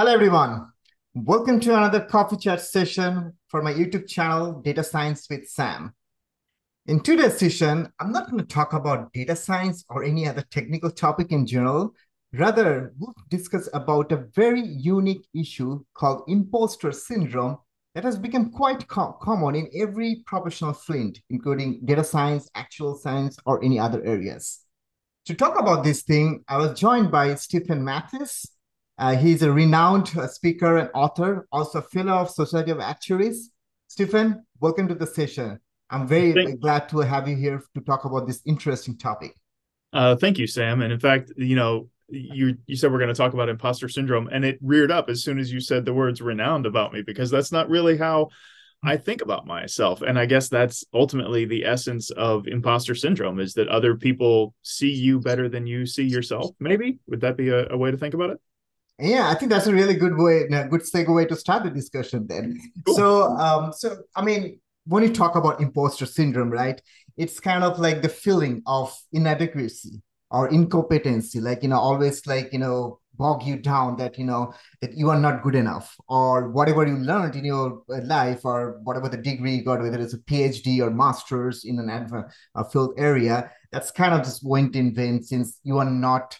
Hello, everyone. Welcome to another coffee chat session for my YouTube channel, Data Science with Sam. In today's session, I'm not going to talk about data science or any other technical topic in general. Rather, we'll discuss about a very unique issue called imposter syndrome that has become quite common in every professional field, including data science, actual science, or any other areas. To talk about this thing, I was joined by Stephan Mathys. He's a renowned speaker and author, also a fellow of Society of Actuaries. Stephan, welcome to the session. I'm very Thank, glad to have you here to talk about this interesting topic. thank you, Sam. And in fact, you said we're going to talk about imposter syndrome, and it reared up as soon as you said the words "renowned" about me, because that's not really how I think about myself. And I guess that's ultimately the essence of imposter syndrome: is that other people see you better than you see yourself. Maybe would that be a way to think about it? Yeah, I think that's a really good way, a good segue to start the discussion then. Cool. When you talk about imposter syndrome, right, it's kind of like the feeling of inadequacy or incompetency, always bog you down that you are not good enough, or whatever you learned in your life, or whatever the degree you got, whether it's a PhD or master's in an field area, that's kind of just went in vain since you are not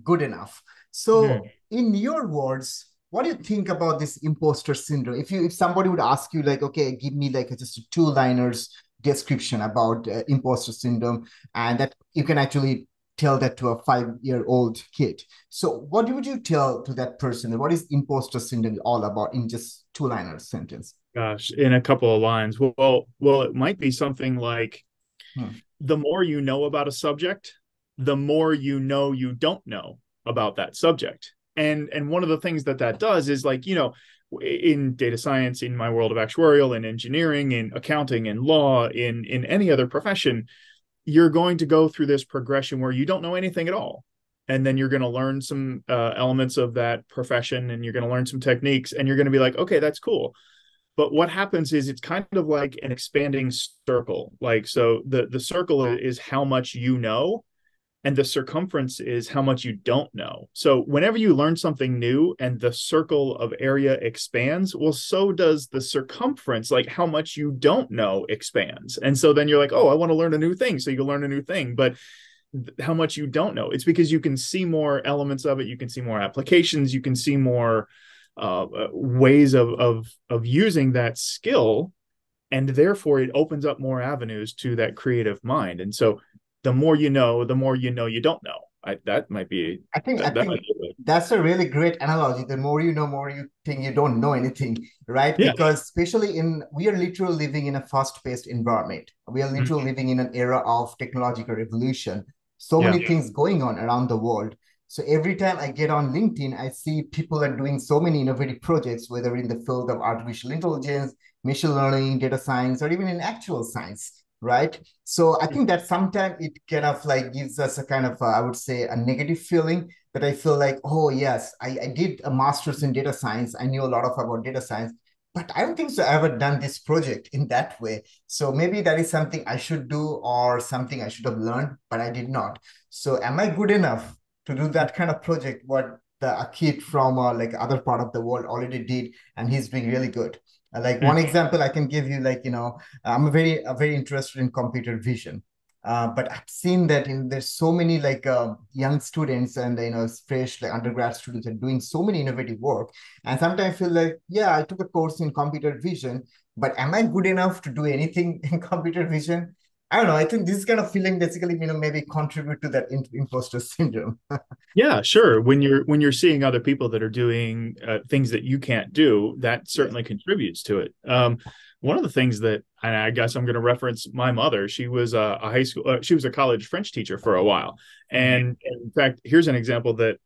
good enough. So, Hmm. in your words, what do you think about this imposter syndrome? If somebody would ask you like, okay, give me like just a two-liners description about imposter syndrome, and that you can actually tell that to a 5-year-old kid. So, what would you tell to that person? What is imposter syndrome all about in just two-liners sentence? Gosh, in a couple of lines. Well, it might be something like Hmm. the more you know about a subject, the more you know you don't know about that subject. And one of the things that does is, like, in data science, in my world of actuarial, in engineering, in accounting, in law, in any other profession, you're going to go through this progression where you don't know anything at all. And then you're going to learn some elements of that profession, and you're going to learn some techniques, and you're going to be like, okay, that's cool. But what happens is it's kind of like an expanding circle. Like, so the circle is how much you know, and the circumference is how much you don't know. So whenever you learn something new and the circle of area expands, well, so does the circumference, like how much you don't know expands. And so then you're like, oh, I want to learn a new thing. So you learn a new thing. But how much you don't know, it's because you can see more elements of it. You can see more applications. You can see more ways of using that skill, and therefore it opens up more avenues to that creative mind. And so the more you know, the more you know you don't know. That might be I that might think be it. that's a really great analogy. The more you know, more you think you don't know anything, right? Yeah. Because especially we are literally living in a fast-paced environment. We are literally Mhm. living in an era of technological revolution. So Yeah. many things going on around the world. So every time I get on LinkedIn, I see people are doing so many innovative projects, whether in the field of artificial intelligence, machine learning, data science, or even in actual science, right? So I think that sometimes it kind of like gives us a kind of, I would say, a negative feeling that I feel like, oh, yes, I did a master's in data science. I knew a lot of about data science, but I don't think so I ever done this project in that way. So maybe that is something I should do or something I should have learned, but I did not. So am I good enough to do that kind of project? What a kid from like other part of the world already did, and he's doing really good. Like one example I can give you, I'm very interested in computer vision. But I've seen that there's so many young students and fresh like undergrad students are doing so many innovative work, and sometimes I feel like, yeah, I took a course in computer vision, but am I good enough to do anything in computer vision? I don't know. I think this kind of feeling basically maybe contribute to that imposter syndrome. Yeah, sure. When you're seeing other people that are doing things that you can't do, that Yes. certainly contributes to it. One of the things that, and I guess I'm going to reference my mother. She was a high school, she was a college French teacher for a while, Mhm. and in fact, here's an example that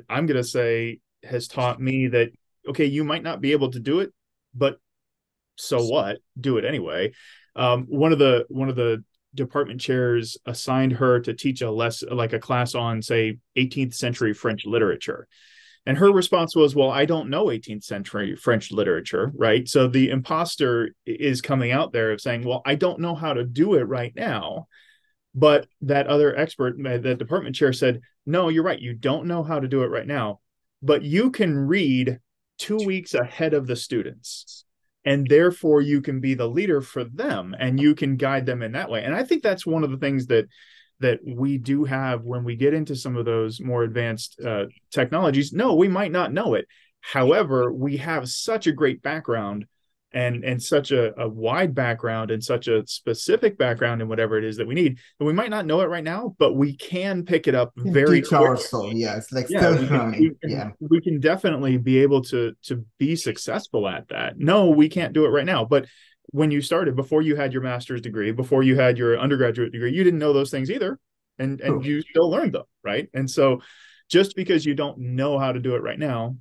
I'm going to say has taught me that, okay, you might not be able to do it, but so what? Do it anyway. One of the department chairs assigned her to teach a class on, say, 18th century French literature. And her response was, well, I don't know 18th century French literature, right? So the imposter is coming out there of saying, well, I don't know how to do it right now. But that other expert, the department chair, said, no, you're right. You don't know how to do it right now, but you can read 2 weeks ahead of the students. And therefore you can be the leader for them and you can guide them in that way. And I think that's one of the things that we do have when we get into some of those more advanced technologies. No, we might not know it. However, we have such a great background and such a wide background and such a specific background in whatever it is that we need. And we might not know it right now, but we can pick it up very Teach quickly. ourselves. Yeah, it's like Yeah, self-learning. Yeah. we can definitely be able to be successful at that. No, we can't do it right now, but when you started, before you had your master's degree, before you had your undergraduate degree, you didn't know those things either, and you still learned them, right? And so just because you don't know how to do it right now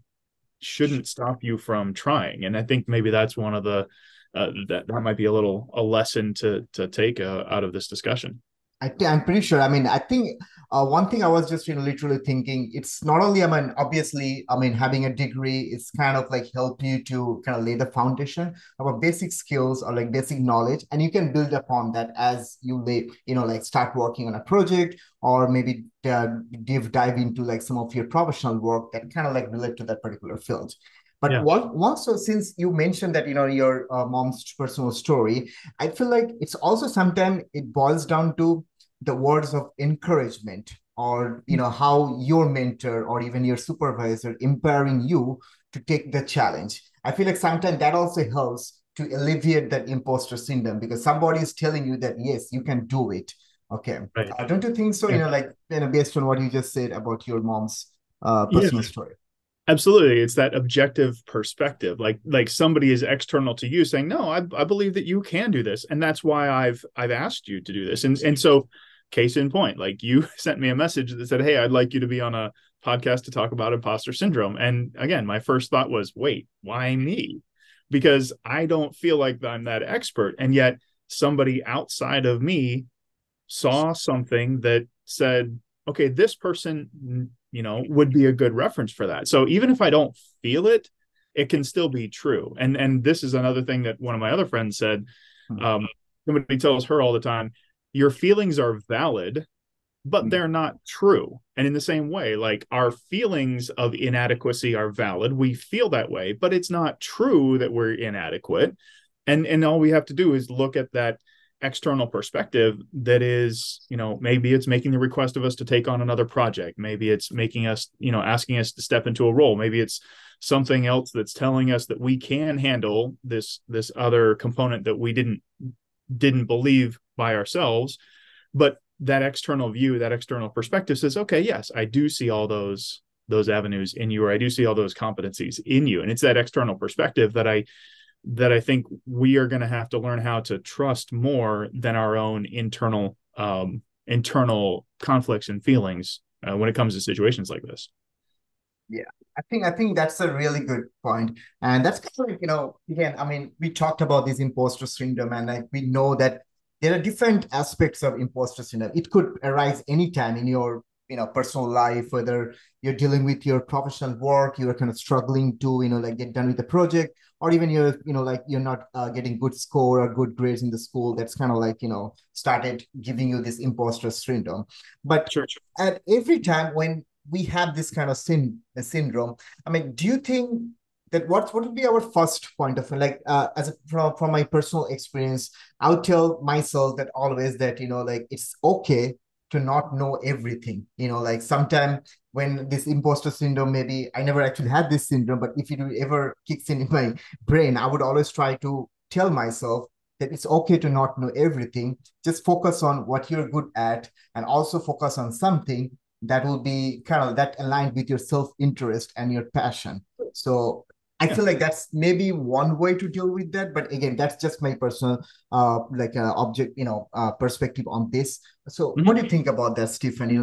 shouldn't stop you from trying. And I think maybe that's one of the that might be a lesson to take out of this discussion. I'm pretty sure. I mean, I think one thing I was just literally thinking, it's not only, I mean, obviously, I mean, having a degree, it's kind of like help you to kind of lay the foundation of a basic skills or like basic knowledge, and you can build upon that as you lay, like start working on a project, or maybe dive into like some of your professional work that kind of like relate to that particular field. But Yeah. so since you mentioned that your mom's personal story, I feel like it's also sometimes it boils down to the words of encouragement, or how your mentor or even your supervisor empowering you to take the challenge. I feel like sometimes that also helps to alleviate that imposter syndrome, because somebody is telling you that yes, you can do it. Okay. Right. Don't you think so? Yeah. Based on what you just said about your mom's Yeah. personal story. Absolutely. It's that objective perspective. Like somebody is external to you saying, no, I believe that you can do this. And that's why I've asked you to do this. And so case in point, like you sent me a message that said, hey, I'd like you to be on a podcast to talk about imposter syndrome. And again, my first thought was, wait, why me? Because I don't feel like I'm that expert. And yet somebody outside of me saw something that said, okay, this person, would be a good reference for that. So even if I don't feel it, it can still be true. And this is another thing that one of my other friends said. Somebody tells her all the time, your feelings are valid, but they're not true. And in the same way, like our feelings of inadequacy are valid. We feel that way, but it's not true that we're inadequate. And all we have to do is look at that external perspective that is, maybe it's making the request of us to take on another project. Maybe it's making us, asking us to step into a role. Maybe it's something else that's telling us that we can handle this other component that we didn't believe by ourselves. But that external view, that external perspective says, okay, yes, I do see all those avenues in you, or I do see all those competencies in you. And it's that external perspective that I think we are going to have to learn how to trust more than our own internal conflicts and feelings when it comes to situations like this. Yeah, I think that's a really good point. And that's kind of like, again, I mean, we talked about this imposter syndrome, and like we know that there are different aspects of imposter syndrome. It could arise anytime in your personal life, whether you're dealing with your professional work, you're kind of struggling to like get done with the project, or even you're like you're not getting good score or good grades in the school. That's kind of like started giving you this imposter syndrome. But Sure. at every time when we have this kind of syndrome, I mean, do you think that what would be our first point of like from my personal experience, I'll tell myself that always that like it's okay to not know everything. Like sometimes when this imposter syndrome, maybe I never actually had this syndrome, but if it ever kicks in my brain, I would always try to tell myself that it's okay to not know everything. Just focus on what you're good at, and also focus on something that will be kind of that aligned with your self-interest and your passion. So I feel like that's maybe one way to deal with that. But again, that's just my personal perspective on this. So what do you think about that, Stephan? Do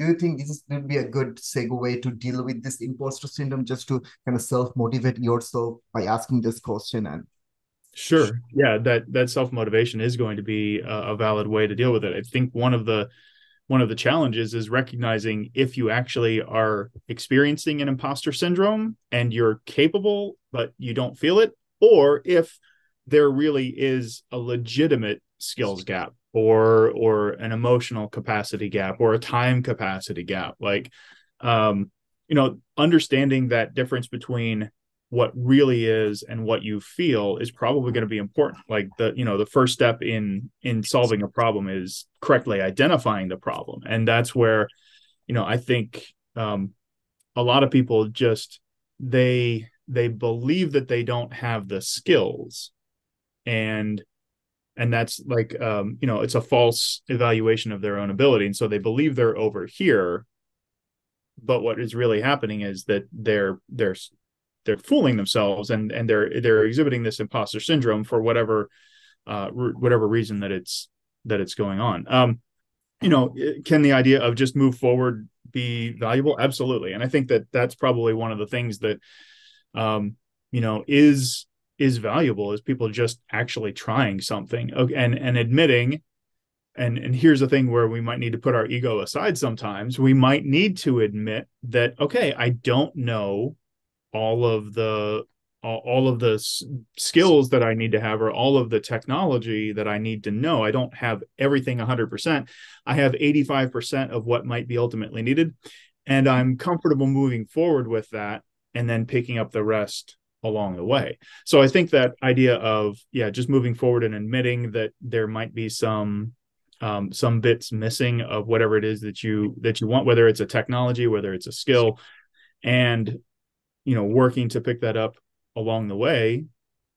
you think this would be a good segue to deal with this imposter syndrome, just to kind of self-motivate yourself by asking this question? And Sure. Yeah, that self-motivation is going to be a valid way to deal with it. I think one of the challenges is recognizing if you actually are experiencing an imposter syndrome and you're capable, but you don't feel it, or if there really is a legitimate skills gap or an emotional capacity gap or a time capacity gap. Like, understanding that difference between what really is and what you feel is probably going to be important. Like the first step in solving a problem is correctly identifying the problem. And that's where, I think a lot of people just they believe that they don't have the skills, and that's like it's a false evaluation of their own ability, and so they believe they're over here, but what is really happening is that they're fooling themselves, and they're exhibiting this imposter syndrome for whatever reason that it's going on. Can the idea of just move forward be valuable? Absolutely. And I think that that's probably one of the things that is valuable, is people just actually trying something, and admitting. And here's the thing where we might need to put our ego aside sometimes. We might need to admit that, okay, I don't know all of the skills that I need to have, or all of the technology that I need to know. I don't have everything 100%. I have 85% of what might be ultimately needed, and I'm comfortable moving forward with that, and then picking up the rest along the way. So I think that idea of just moving forward and admitting that there might be some bits missing of whatever it is that you want, whether it's a technology, whether it's a skill, and working to pick that up along the way,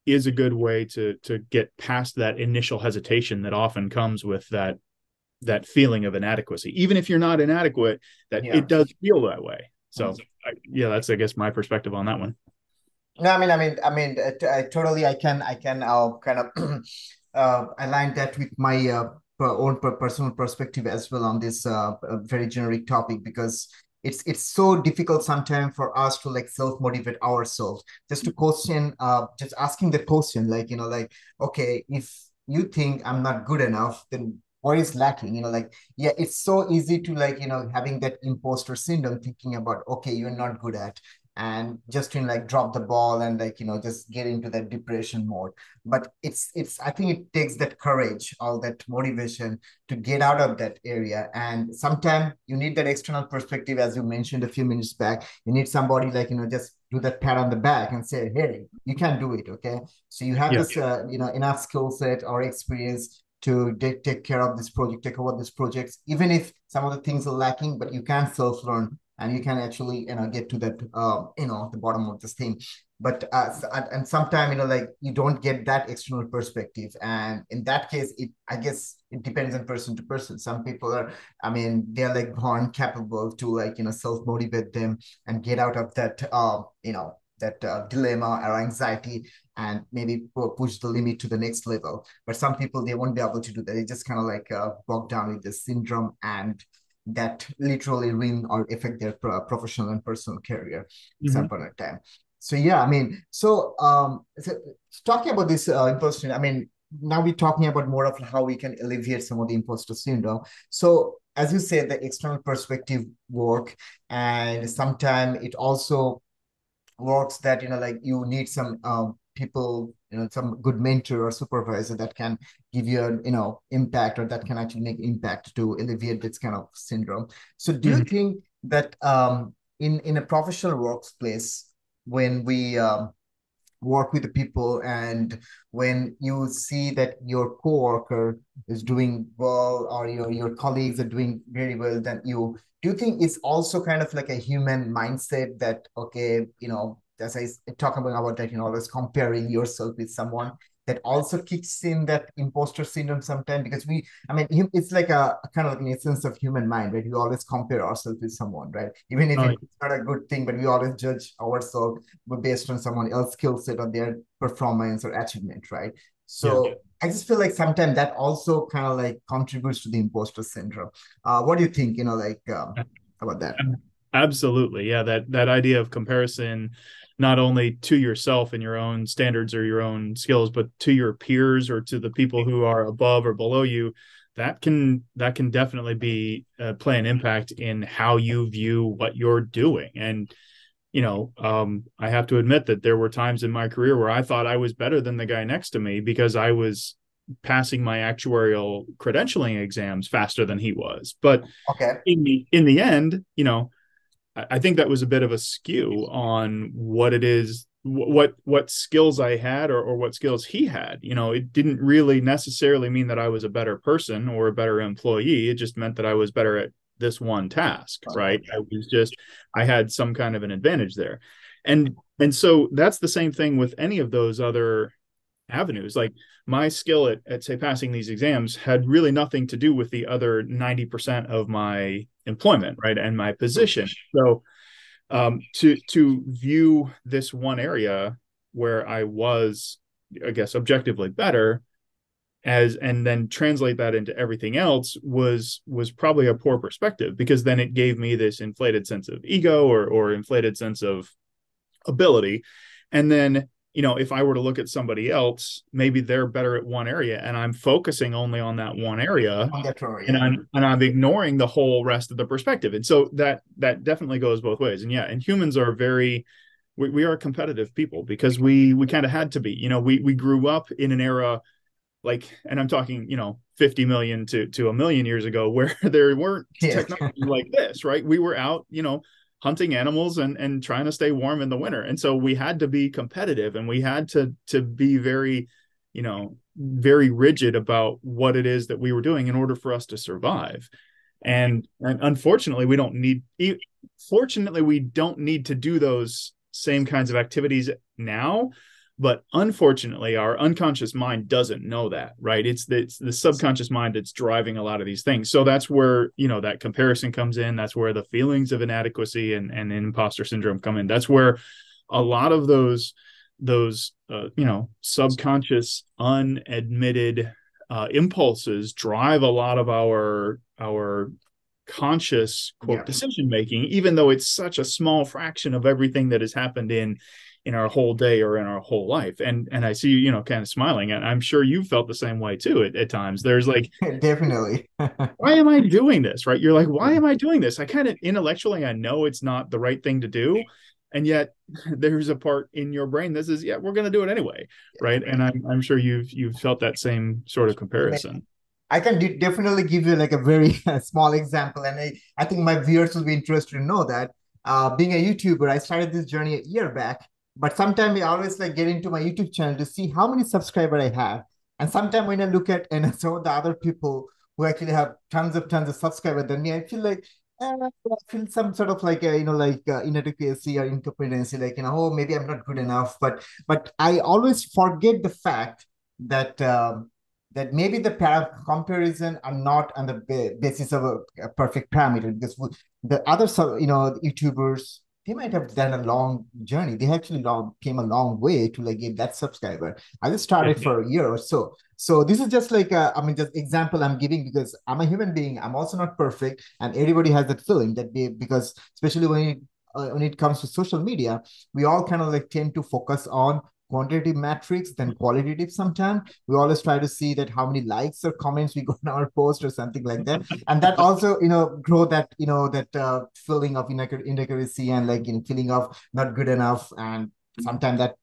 is a good way to get past that initial hesitation that often comes with that feeling of inadequacy. Even if you're not inadequate, that it does feel that way. So that's, I guess, my perspective on that one. No, I totally, I can kind of align that with my own personal perspective as well on this very generic topic, because it's so difficult sometimes for us to like self-motivate ourselves, just to question, just asking the question, like, okay, if you think I'm not good enough, then what is lacking? It's so easy to like, having that imposter syndrome, thinking about, okay, you're not good at, and just to like drop the ball and like, just get into that depression mode. But it's I think it takes that courage, all that motivation to get out of that area. And sometimes you need that external perspective, as you mentioned a few minutes back. You need somebody like, just do that pat on the back and say, hey, you can do it. Okay, so you have this enough skill set or experience to take care of this project, take over this project, even if some of the things are lacking, but you can self-learn, and you can actually get to that the bottom of this thing. But and sometimes like you don't get that external perspective, and in that case, I guess it depends on person to person. Some people are, they're like born capable to like self motivate them and get out of that dilemma or anxiety, and maybe push the limit to the next level. But some people, they won't be able to do that. They just kind of like bog down with this syndrome, and that literally ruin or affect their professional and personal career some point of time. So so talking about this imposter, now we're talking about more of how we can alleviate some of the imposter syndrome. So as you said, the external perspective work, and sometimes it also works that like you need some people, some good mentor or supervisor that can give you an impact, or that can actually make impact to alleviate this kind of syndrome. So do you think that in a professional workplace, when we work with the people, and when you see that your coworker is doing well, or your colleagues are doing very well than you, do you think it's also kind of like a human mindset that, okay, as I talk about that, always comparing yourself with someone, that also kicks in that imposter syndrome sometimes? Because it's like a kind of like an essence of human mind, right? We always compare ourselves with someone, right? Even if it's not a good thing, but we always judge ourselves based on someone else's skill set or their performance or achievement, right? So I just feel like sometimes that also kind of like contributes to the imposter syndrome. What do you think, about that? Absolutely. Yeah. That idea of comparison, not only to yourself and your own standards or your own skills, but to your peers or to the people who are above or below you, that can definitely be play an impact in how you view what you're doing. And, I have to admit that there were times in my career where I thought I was better than the guy next to me because I was passing my actuarial credentialing exams faster than he was. But okay, in the end, I think that was a bit of a skew on what it is what skills I had, or what skills he had. It didn't really necessarily mean that I was a better person or a better employee. It just meant that I was better at this one task, right? I had some kind of an advantage there. And so that's the same thing with any of those other avenues. Like, my skill at say passing these exams had really nothing to do with the other 90% of my employment, right, and my position. So to view this one area where I was, I guess, objectively better, and then translate that into everything else was probably a poor perspective, because then it gave me this inflated sense of ego, or inflated sense of ability. And then, if I were to look at somebody else, maybe they're better at one area and I'm focusing only on that one area, and I'm ignoring the whole rest of the perspective. And so that definitely goes both ways. And humans are we are competitive people, because we kind of had to be. We grew up in an era, like, and I'm talking 50 million to a million years ago, where there weren't technology like this, right? We were out hunting animals and trying to stay warm in the winter. And so we had to be competitive, and we had to be very, very rigid about what it is that we were doing in order for us to survive. And unfortunately, fortunately, we don't need to do those same kinds of activities now. But unfortunately, our unconscious mind doesn't know that, right? It's the subconscious mind that's driving a lot of these things. So that's where, that comparison comes in. That's where the feelings of inadequacy and imposter syndrome come in. That's where a lot of those subconscious, unadmitted impulses drive a lot of our conscious, quote, decision making, even though it's such a small fraction of everything that has happened in our whole day or in our whole life. And I see you, kind of smiling, and I'm sure you felt the same way too at times. There's like, definitely. Why am I doing this? Right? You're like, why am I doing this? I kind of intellectually, I know it's not the right thing to do. And yet there's a part in your brain that says, yeah, we're going to do it anyway. Right. And I'm sure you've felt that same sort of comparison. I can definitely give you like a very small example. And I think my viewers will be interested to know that being a YouTuber, I started this journey a year back. But sometimes I always like get into my YouTube channel to see how many subscribers I have. And sometimes when I look at some of the other people who actually have tons of subscribers than me, I feel like I feel some sort of like inadequacy or incompetency, like oh, maybe I'm not good enough. But I always forget the fact that that maybe the comparison are not on the basis of a perfect parameter, because the other YouTubers, they might have done a long journey. They actually came a long way to like get that subscriber. I just started for a year or so. So this is just like just example I'm giving, because I'm a human being. I'm also not perfect, and everybody has that feeling that because especially when it comes to social media, we all kind of like tend to focus on quantitative metrics than qualitative. Sometimes we always try to see that how many likes or comments we got on our post or something like that, and that also grow that that feeling of inadequacy and like feeling of not good enough. And sometimes that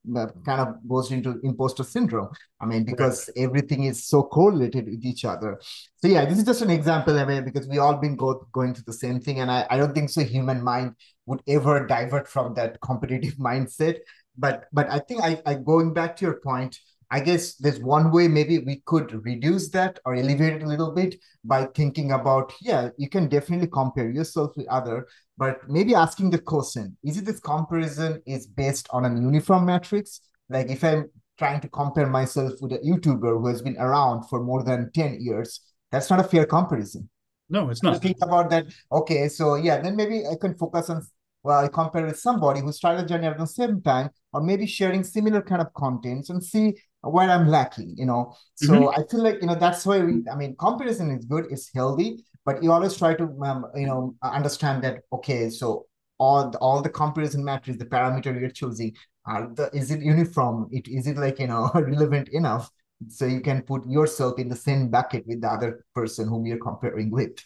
kind of goes into imposter syndrome. I mean, because everything is so correlated with each other. So yeah, this is just an example, I mean, because we all been going through the same thing, and I don't think so human mind would ever divert from that competitive mindset. But I think I going back to your point, I guess there's one way maybe we could reduce that or elevate it a little bit by thinking about, yeah, you can definitely compare yourself with other, but maybe asking the question, is it this comparison is based on an uniform matrix? Like if I'm trying to compare myself with a YouTuber who has been around for more than 10 years, that's not a fair comparison. No, it's not. Think about that. Okay, so yeah, then maybe I can focus on, well, I compare with somebody who started the journey at the same time, or maybe sharing similar kind of contents, and see where I'm lacking, So I feel like, that's why comparison is good, it's healthy, but you always try to, understand that, okay, so all the comparison metrics, the parameter you're choosing, is it uniform? Is it like, relevant enough? So you can put yourself in the same bucket with the other person whom you're comparing with.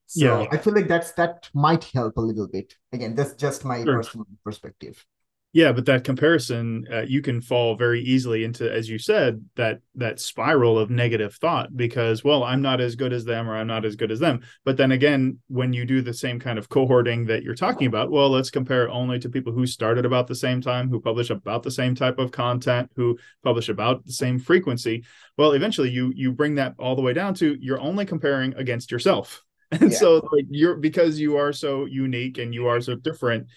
So I feel like that might help a little bit. Again, that's just my personal perspective. Yeah, but that comparison, you can fall very easily into, as you said, that spiral of negative thought because, well, I'm not as good as them or I'm not as good as them. But then again, when you do the same kind of cohorting that you're talking about, well, let's compare only to people who started about the same time, who publish about the same type of content, who publish about the same frequency. Well, eventually you bring that all the way down to you're only comparing against yourself. And Yeah. so like you're because you are so unique and you are so different,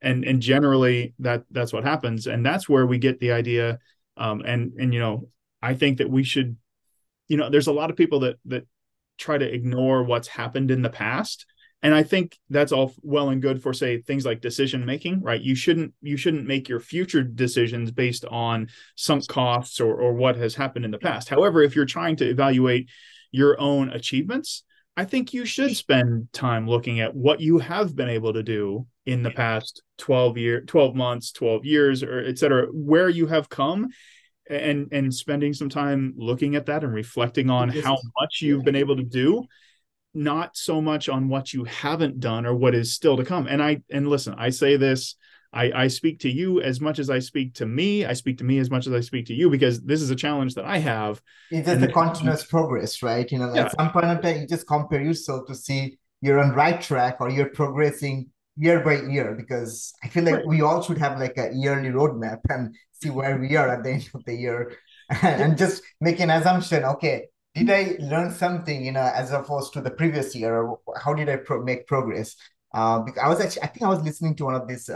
and generally that's what happens, and that's where we get the idea. And I think that we should, there's a lot of people that try to ignore what's happened in the past, and I think that's all well and good for, say, things like decision making, right? You shouldn't make your future decisions based on sunk costs or what has happened in the past. However, if you're trying to evaluate your own achievements, I think you should spend time looking at what you have been able to do in the past 12 months, 12 years, or et cetera, where you have come, and spending some time looking at that and reflecting on how Just much yeah. you've been able to do, not so much on what you haven't done or what is still to come. And listen, I say this, I speak to you as much as I speak to me. I speak to me as much as I speak to you because this is a challenge that I have. It's just And the continuous progress, right? At yeah, some point in time, you just compare yourself to see you're on right track or you're progressing year by year. Because I feel like right. we all should have like a yearly roadmap and see where we are at the end of the year, Yeah, and just make an assumption. Okay, did I learn something, as opposed to the previous year, or how did I make progress? Because I think I was listening to one of these,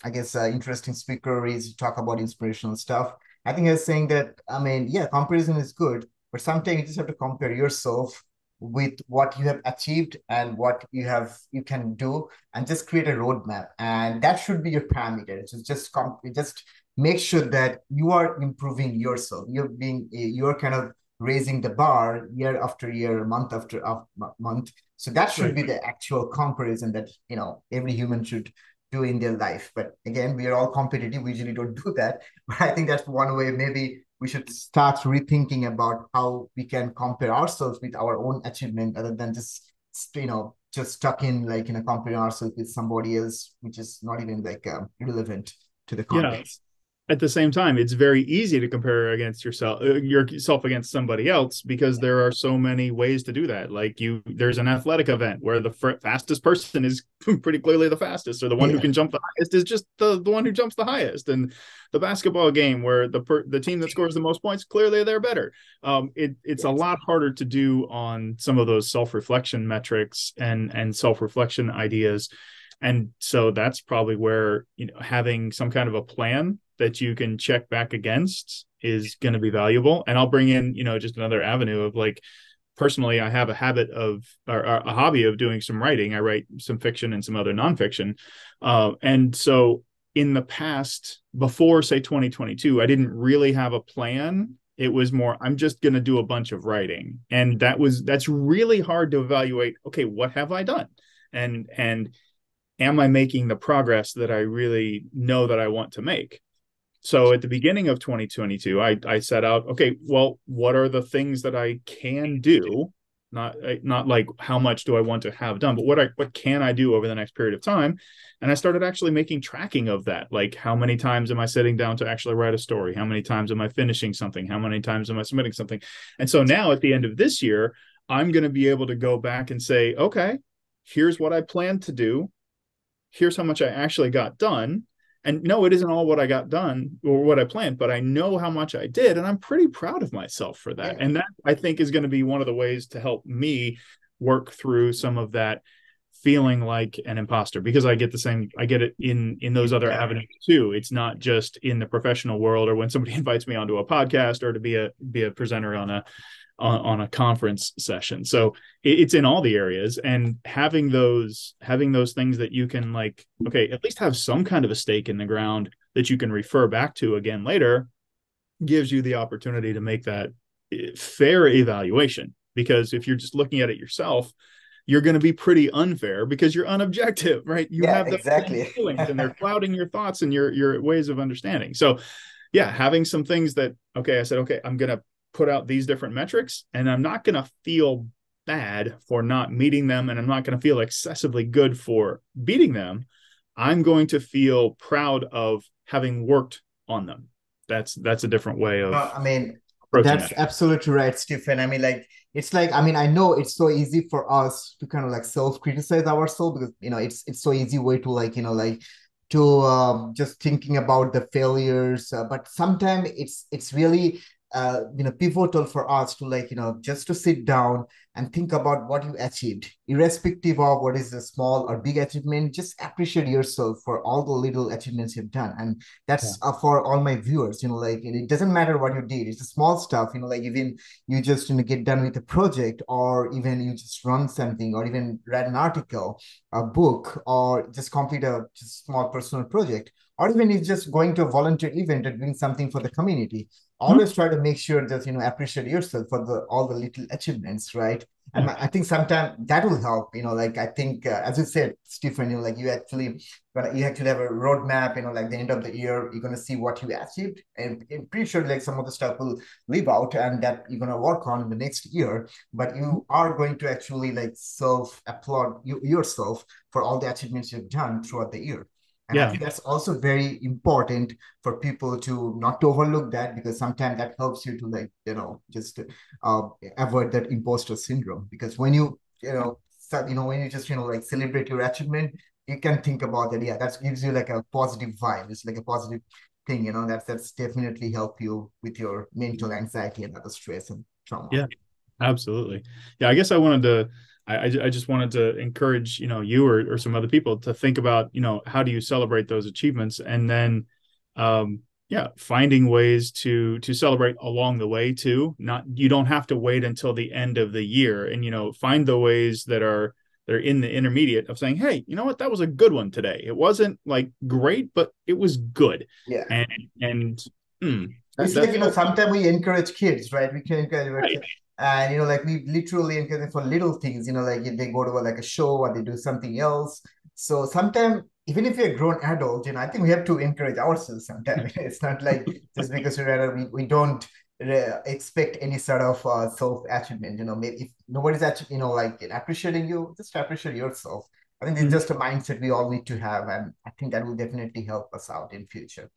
I guess, interesting speakers talk about inspirational stuff. I think you're saying that, I mean, yeah, comparison is good, but sometimes you just have to compare yourself with what you have achieved and what you can do, and just create a roadmap. And that should be your parameter. So just make sure that you are improving yourself. You're kind of raising the bar year after year, month after month. So that should right. be the actual comparison that, every human should do in their life. But again, we are all competitive. We usually don't do that. But I think that's one way maybe we should start rethinking about how we can compare ourselves with our own achievement, other than just stuck in like comparing ourselves with somebody else, which is not even like relevant to the Yeah. context. At the same time, it's very easy to compare against yourself against somebody else because there are so many ways to do that. Like there's an athletic event where the fastest person is pretty clearly the fastest, or the one who Yeah, can jump the highest is just the one who jumps the highest. And the basketball game where the team that scores the most points, clearly they're better. It's a yes, lot harder to do on some of those self-reflection metrics and self-reflection ideas. And so that's probably where, having some kind of a plan that you can check back against is going to be valuable. And I'll bring in, just another avenue of, like, personally, I have a habit of, or a hobby of doing some writing. I write some fiction and some other nonfiction. And so in the past, before, say, 2022, I didn't really have a plan. It was more, I'm just going to do a bunch of writing. And that's really hard to evaluate. Okay, what have I done? And am I making the progress that I really know that I want to make? So at the beginning of 2022, I set out, okay, well, what are the things that I can do? Not like how much do I want to have done, but what can I do over the next period of time? And I started actually making tracking of that. Like, how many times am I sitting down to actually write a story? How many times am I finishing something? How many times am I submitting something? And so now at the end of this year, I'm going to be able to go back and say, okay, here's what I plan to do. Here's how much I actually got done. And no, it isn't all what I got done or what I planned, but I know how much I did. And I'm pretty proud of myself for that. yeah, And that, I think, is going to be one of the ways to help me work through some of that feeling like an imposter, because I get it in those other yeah. avenues too. It's not just in the professional world or when somebody invites me onto a podcast or to be a presenter on a conference session. So it's in all the areas, and having those things that you can, like, okay, at least have some kind of a stake in the ground that you can refer back to again later, gives you the opportunity to make that fair evaluation. Because if you're just looking at it yourself, you're going to be pretty unfair because you're unobjective, right? You Yeah, have the same exactly. feelings and they're clouding your thoughts and your ways of understanding. So yeah, having some things that, okay, I said, okay, I'm going to put out these different metrics and I'm not going to feel bad for not meeting them. And I'm not going to feel excessively good for beating them. I'm going to feel proud of having worked on them. That's a different way No, of I mean, approaching that's that. absolutely right, Stephen. I mean, like, it's like, I mean, I know it's so easy for us to kind of like self-criticize ourselves because, it's so easy way to like, to just thinking about the failures. But sometimes it's really, pivotal for us to like, just to sit down and think about what you achieved, irrespective of what is a small or big achievement. Just appreciate yourself for all the little achievements you've done. And Yeah. that's for all my viewers, like it doesn't matter what you did. It's the small stuff, like even you just get done with a project, or even you just run something, or even read an article, a book, or just complete a just small personal project, or even it's just going to a volunteer event or doing something for the community. Mhm. Always try to make sure that appreciate yourself for the all the little achievements, right? Yeah. And I think sometimes that will help. Like I think, as you said, Stephen, like you actually have a roadmap. Like the end of the year, you're gonna see what you achieved, and I'm pretty sure like some of the stuff will leave out, and that you're gonna work on in the next year. But you are going to actually like self applaud yourself for all the achievements you've done throughout the year. And I Yeah. think that's also very important for people to not to overlook that, because sometimes that helps you to like, just uh, avoid that imposter syndrome. Because when when you just, like celebrate your achievement, you can think about that. Yeah, that gives you like a positive vibe. It's like a positive thing, that's definitely help you with your mental anxiety and other stress and trauma. Yeah. Absolutely. Yeah, I guess I wanted to I just wanted to encourage, you or some other people to think about, how do you celebrate those achievements, and then yeah, finding ways to celebrate along the way too. Not You don't have to wait until the end of the year, and find the ways that are in the intermediate of saying, hey, you know what, that was a good one today. It wasn't like great, but it was good. Yeah. And It's like, that's sometimes we encourage kids, right? We can encourage our right. kids. And, like we literally encourage them for little things, like if they go to like a show or they do something else. So sometimes, even if you're a grown adult, I think we have to encourage ourselves sometimes. It's not like just because we don't expect any sort of self-achievement. Maybe if nobody's actually, like appreciating you, just appreciate yourself. I think it's Mhm. just a mindset we all need to have. And I think that will definitely help us out in future.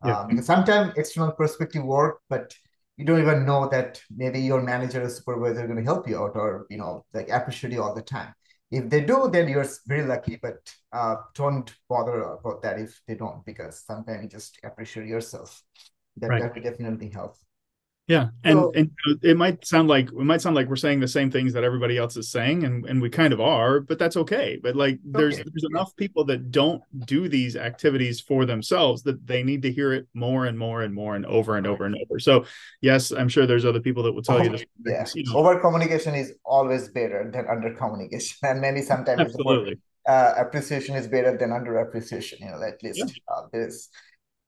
Yeah. Because sometimes external perspective work, but you don't even know that maybe your manager or supervisor are going to help you out, or like appreciate you all the time. If they do, then you're very lucky, but don't bother about that if they don't, because sometimes you just appreciate yourself. Right. That will definitely help. Yeah, So and it might sound like we're saying the same things that everybody else is saying, and we kind of are, but that's okay. But like, there's okay, there's yeah, enough people that don't do these activities for themselves that they need to hear it more and more and more and over and over correct. and over. So yes, I'm sure there's other people that will tell you Oh, this. yeah. Over communication is always better than under communication, and maybe sometimes it's for Absolutely. appreciation is better than under appreciation. At Yeah. least there's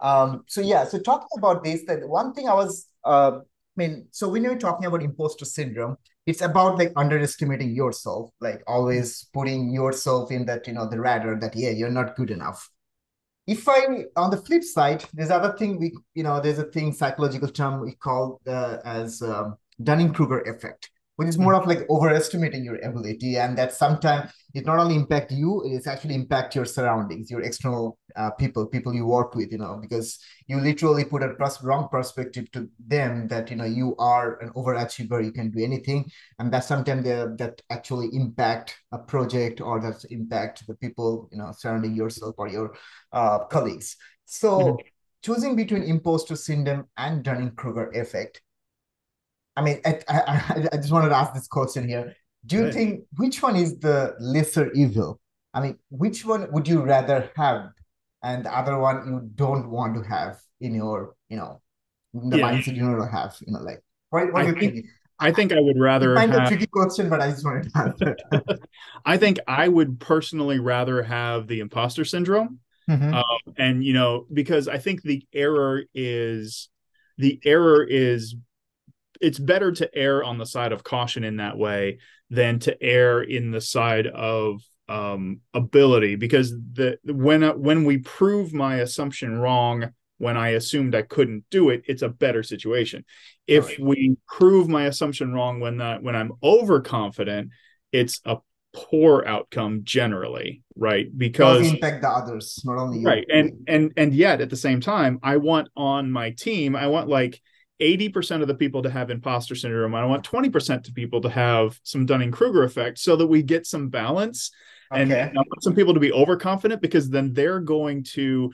so yeah, so talking about this, that one thing I was so when you're talking about imposter syndrome, it's about like underestimating yourself, like always putting yourself in that, the radar that, yeah, you're not good enough. If I, on the flip side, there's other thing there's a thing, psychological term we call as Dunning-Kruger effect, which is more Mhm. of like overestimating your ability. And that sometimes it not only impact you, it's actually impact your surroundings, your external people you work with, because you literally put a wrong perspective to them that, you are an overachiever, you can do anything. And that sometimes that actually impact a project, or that impact the people, surrounding yourself or your colleagues. Mhm. So choosing between imposter syndrome and Dunning-Kruger effect, I mean, I just wanted to ask this question here. Do you Good. think which one is the lesser evil? I mean, which one would you rather have, and the other one you don't want to have in your, in the Yeah, mindset you don't have, like, what I do you think think? I think I would It rather might be a have. tricky question, but I just wanted to ask that. I think I would personally rather have the imposter syndrome. Mm-hmm. Um, and because I think the error is it's better to err on the side of caution in that way than to err in the side of ability, because when we prove my assumption wrong when I assumed I couldn't do it, it's a better situation. If Correct. we prove my assumption wrong when I'm overconfident, it's a poor outcome generally, right? Does Because impact the others, not only right. you. And yet at the same time, I want on my team, I want like 80% of the people to have imposter syndrome. I want 20% of people to have some Dunning-Kruger effect so that we get some balance. And I Okay. want some people to be overconfident because then they're going to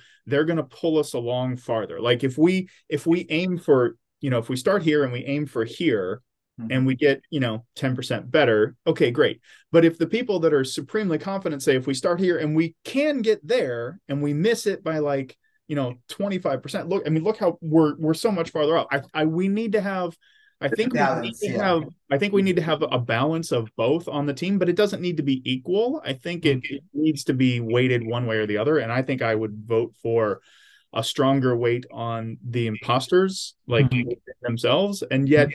pull us along farther. Like if we aim for, if we start here and we aim for here and we get, 10% better, okay, great. But if the people that are supremely confident say, if we start here and we can get there and we miss it by like, 25%, look how we're so much farther out. We need to have, Balance, yeah. I think we need to have a balance of both on the team, but it doesn't need to be equal. I think it needs to be weighted one way or the other. And I think I would vote for a stronger weight on the imposters, like themselves. And yet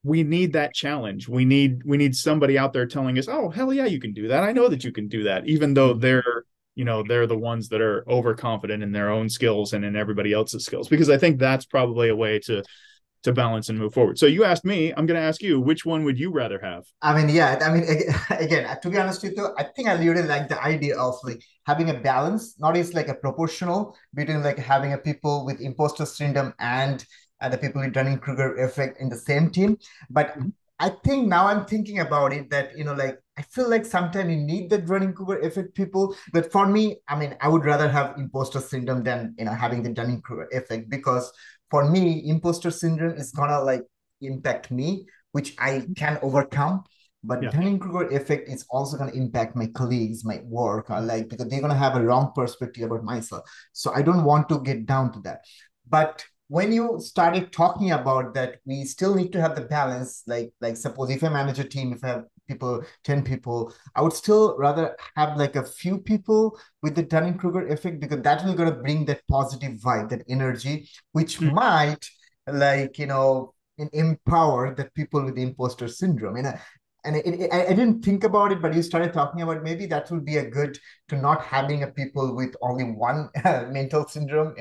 we need that challenge. We need somebody out there telling us, oh, hell yeah, you can do that. I know that you can do that, even though they're the ones that are overconfident in their own skills and in everybody else's skills, because I think that's probably a way to balance and move forward. So you asked me, I'm going to ask you, which one would you rather have? I mean, yeah, I mean, again, to be honest with you, I think I really like the idea of like having a balance, not is like a proportional between like having a people with imposter syndrome and the people with Dunning-Kruger effect in the same team. But I think now I'm thinking about it that, like I feel like sometimes you need the Dunning-Kruger effect people. But for me, I mean, I would rather have imposter syndrome than, having the Dunning-Kruger effect, because for me, imposter syndrome is gonna like impact me, which I can overcome. But Yeah. Dunning-Kruger effect is also going to impact my colleagues, my work, or like because they're going to have a wrong perspective about myself. So I don't want to get down to that. But when you started talking about that, we still need to have the balance. Like suppose if I manage a team, if I have people, 10 people, I would still rather have like a few people with the Dunning-Kruger effect, because that will gonna bring that positive vibe, that energy, which might like, empower the people with the imposter syndrome. I didn't think about it, but you started talking about maybe that would be a good to not having a people with only one mental syndrome,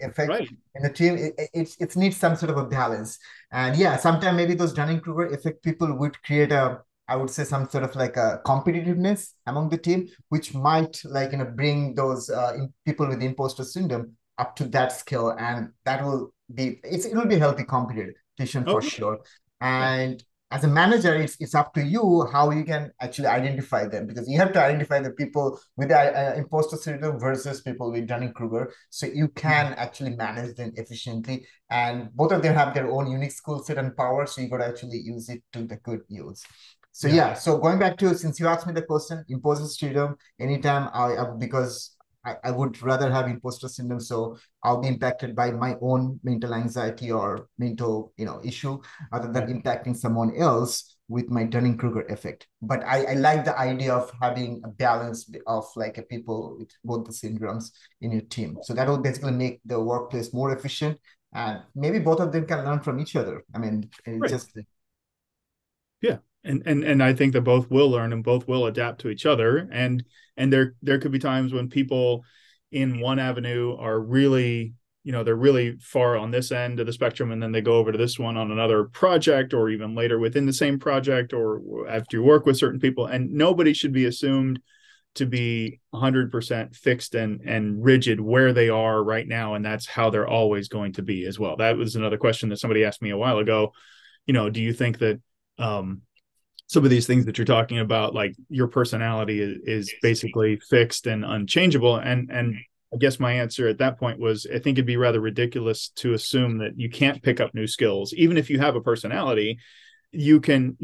effect Right. in the team. It needs some sort of a balance. And yeah, sometimes maybe those Dunning-Kruger effect people would create I would say some sort of like a competitiveness among the team, which might like, bring those people with imposter syndrome up to that skill. And that will it will be a healthy competition Oh, for sure. yeah. And as a manager, it's up to you how you can actually identify them, because you have to identify the people with the imposter syndrome versus people with Dunning-Kruger, so you can actually manage them efficiently. And both of them have their own unique skill set and power, so you got to actually use it to the good use. So Yeah. yeah, so going back to, since you asked me the question, imposter syndrome, anytime because I would rather have imposter syndrome, so I'll be impacted by my own mental anxiety or mental, issue, other than Right. impacting someone else with my Dunning-Kruger effect. But I like the idea of having a balance of like a people with both the syndromes in your team. So that will basically make the workplace more efficient, and maybe both of them can learn from each other. I mean, it's Right. just Yeah. And I think that both will learn and both will adapt to each other. And there could be times when people in one avenue are really, they're really far on this end of the spectrum, and then they go over to this one on another project, or even later within the same project, or after you work with certain people. And nobody should be assumed to be 100% fixed and rigid where they are right now, and that's how they're always going to be as well. That was another question that somebody asked me a while ago. Do you think that um, some of these things that you're talking about, like your personality is basically fixed and unchangeable? And I guess my answer at that point was, I think it'd be rather ridiculous to assume that you can't pick up new skills. Even if you have a personality, you can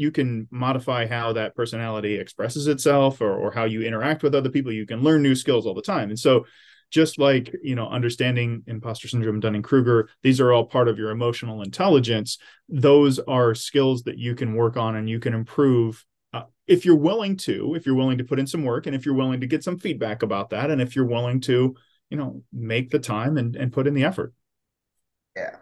modify how that personality expresses itself, or how you interact with other people. You can learn new skills all the time. And so just like, understanding imposter syndrome, Dunning-Kruger, these are all part of your emotional intelligence. Those are skills that you can work on and you can improve, if you're willing to put in some work, and if you're willing to get some feedback about that, and if you're willing to, make the time and put in the effort. yeah.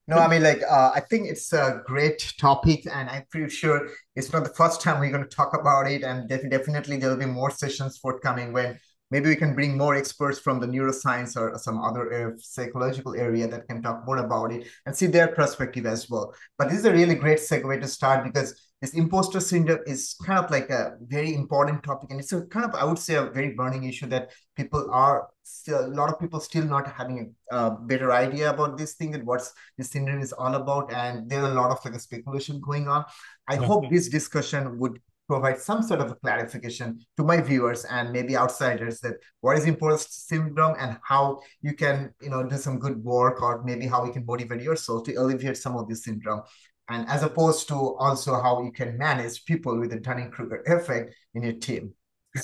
No, I Good. mean, like, I think it's a great topic, and I'm pretty sure it's not the first time we're going to talk about it. And definitely, there'll be more sessions forthcoming when maybe we can bring more experts from the neuroscience or some other psychological area that can talk more about it and see their perspective as well. But this is a really great segue to start, because this imposter syndrome is kind of like a very important topic, and it's a kind of, I would say, a very burning issue that people are still, a lot of people still not having a better idea about this thing and what's this syndrome is all about, and there's a lot of like a speculation going on. I Yeah. hope this discussion would provide some sort of a clarification to my viewers and maybe outsiders that what is imposter syndrome and how you can, do some good work, or maybe how you can motivate yourself to alleviate some of this syndrome, and as opposed to also how you can manage people with the Dunning-Kruger effect in your team.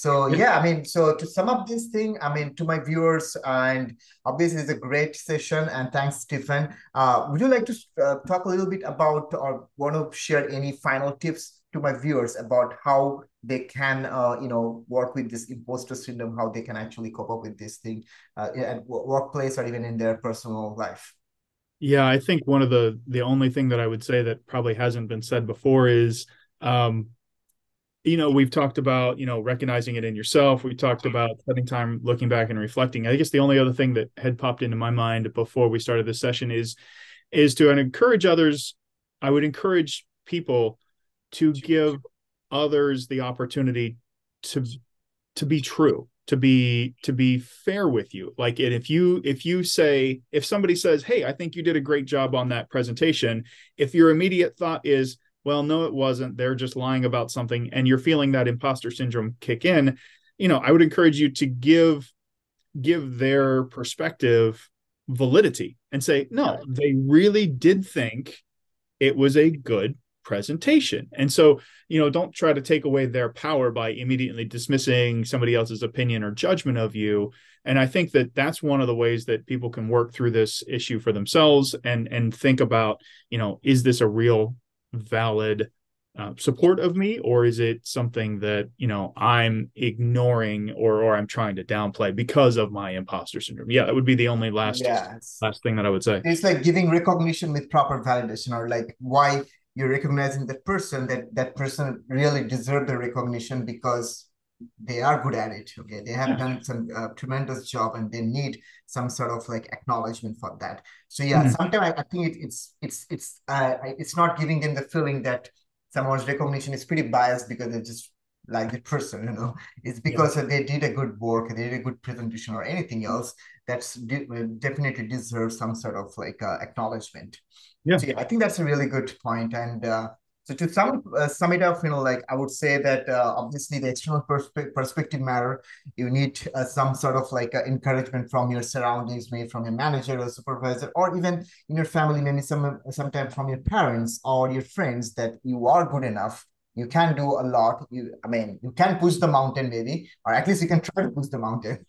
So Yeah. yeah, I mean, so to sum up this thing, I mean, to my viewers, and obviously it's a great session, and thanks, Stephan. Would you like to talk a little bit about, or want to share any final tips to my viewers about how they can, work with this imposter syndrome, how they can actually cope up with this thing at workplace or even in their personal life? Yeah, I think one of the only thing that I would say that probably hasn't been said before is, we've talked about, recognizing it in yourself. We talked about spending time looking back and reflecting. I guess the only other thing that had popped into my mind before we started this session is to encourage others. I would encourage people to give others the opportunity to to be true, to be fair with you. Like, and if somebody says, hey, I think you did a great job on that presentation, if your immediate thought is, well, no, it wasn't, they're just lying about something, and you're feeling that imposter syndrome kick in, I would encourage you to give their perspective validity and say, no, they really did think it was a good presentation. And so, don't try to take away their power by immediately dismissing somebody else's opinion or judgment of you. And I think that that's one of the ways that people can work through this issue for themselves and think about, is this a real valid support of me, or is it something that I'm ignoring, or I'm trying to downplay because of my imposter syndrome? Yeah, that would be the only Yes. last thing that I would say. It's like giving recognition with proper validation, or like why you're recognizing that person, that person really deserve the recognition because they are good at it. Okay, they have Yeah. done some tremendous job, and they need some sort of like acknowledgement for that. So yeah, Mhm. sometimes I think it's not giving them the feeling that someone's recognition is pretty biased because they just like the person. It's Yeah. because they did a good work, they did a good presentation, or anything else that's definitely deserves some sort of like acknowledgement. Yeah. So yeah, I think that's a really good point. And so to sum it up, like I would say that obviously the external perspective matter. You need some sort of like encouragement from your surroundings, maybe from your manager or supervisor, or even in your family, maybe sometimes from your parents or your friends, that you are good enough. You can do a lot. I mean, you can push the mountain maybe, or at least you can try to push the mountain.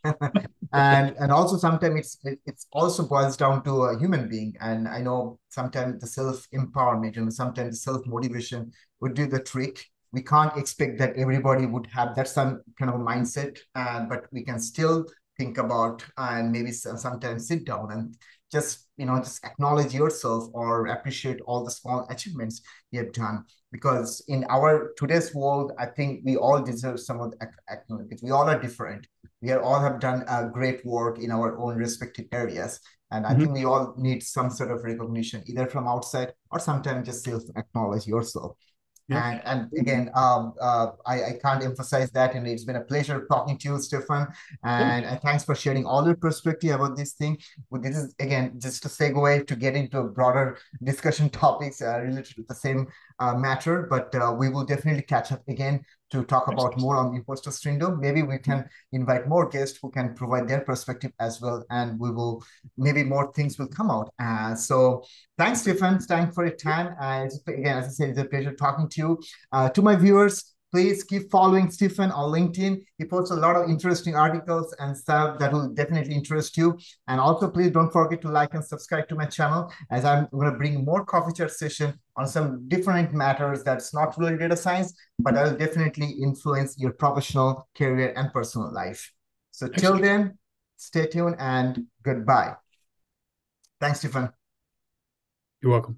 And also sometimes it's also boils down to a human being. And I know sometimes the self empowerment and sometimes the self motivation would do the trick. We can't expect that everybody would have that some kind of a mindset, but we can still think about and maybe sometimes sit down and just acknowledge yourself or appreciate all the small achievements you have done, because in our today's world, I think we all deserve some of the acknowledgement. We all are different. We all have done great work in our own respective areas, and I think Mhm. we all need some sort of recognition, either from outside or sometimes just self acknowledge yourself. Yeah. And again, I can't emphasize that. And it's been a pleasure talking to you, Stephan. Yeah. And thanks for sharing all your perspective about this thing. Well, this is, again, just a segue to get into broader discussion topics related to the same matter. But we will definitely catch up again to talk about Excellent. more on imposter syndrome. Maybe we can invite more guests who can provide their perspective as well. And we will, maybe more things will come out. So thanks, Stephan. Thanks for your time. Again, as I said, it's a pleasure talking to you. To my viewers, please keep following Stephan on LinkedIn. He posts a lot of interesting articles and stuff that will definitely interest you. And also, please don't forget to like and subscribe to my channel, as I'm going to bring more coffee chat session on some different matters that's not really data science, but I'll definitely influence your professional career and personal life. So till Excellent. then, stay tuned and goodbye. Thanks, Stephan. You're welcome.